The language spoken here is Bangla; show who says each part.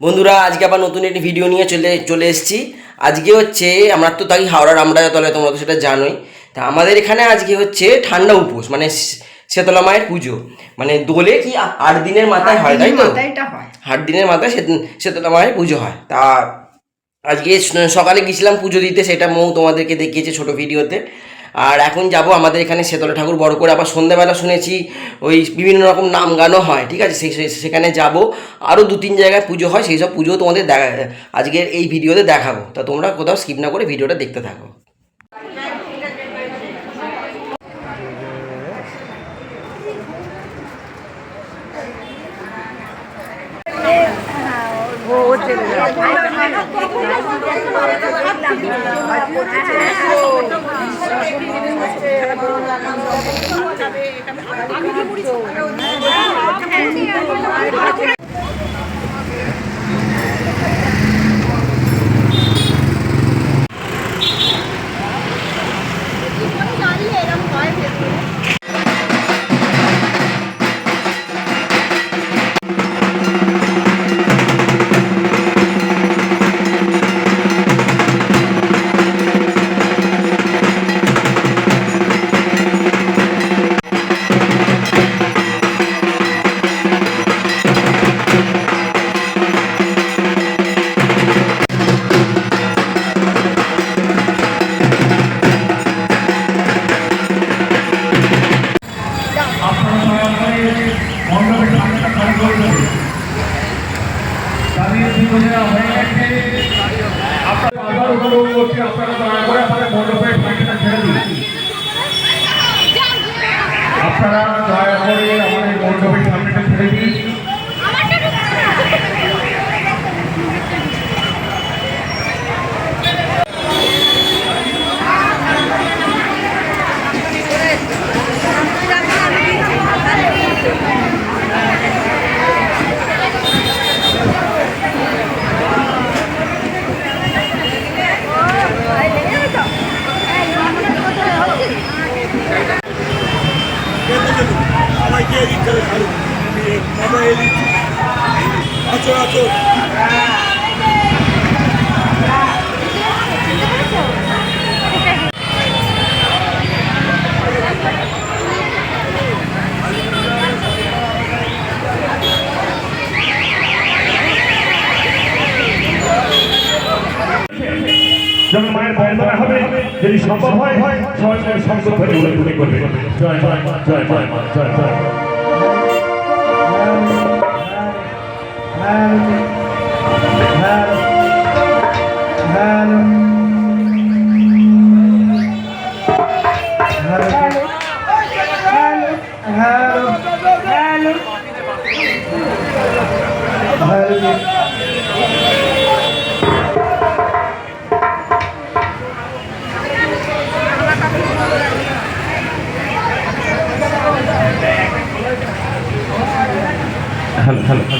Speaker 1: বন্ধুরা আজকে আবার নতুন একটি ভিডিও নিয়ে চলে এসেছি। আজকে হচ্ছে আমরা তো থাকি হাওড়ার আমরাজাতলায়, তোমরা তো সেটা জানোই। তা আমাদের এখানে আজকে হচ্ছে ঠান্ডা উপোস, মানে শীতলা মায়ের পুজো। মানে দোলে কি 8 দিনের মাথায় হয়, তাই তো? 8 দিনের মাথায় শীতলা মায়ের পুজো হয়। তা আজকে সকালে গেছিলাম পুজো দিতে, সেটা মৌ তোমাদেরকে দেখিয়েছে ছোট ভিডিওতে। আর এখন যাব আমাদের এখানে শীতলা ঠাকুর বড় করে, আবার সন্ধ্যাবেলা শুনেছি ওই বিভিন্ন রকম নাম গানও হয়, ঠিক আছে? সেখানে যাব। আরও 2-3 জায়গায় পুজো হয়, সেই সব পুজো তোমাদের আজকের এই ভিডিওতে দেখাবো। তা তোমরা কোথাও স্কিপ না করে ভিডিওটা দেখতে থাকো।
Speaker 2: আপনারা দয়া করে আমাদের মণ্ডপের সামনেটা ছেড়ে দিন। যখন মায়ের বন্দনা হবে, যদি সম্ভব হয় সবাই মিলে সংকল্প করে উল্লেখ করবে। জয় জয় মা, জয় জয় মা, জয় জয় মা। Hello hello.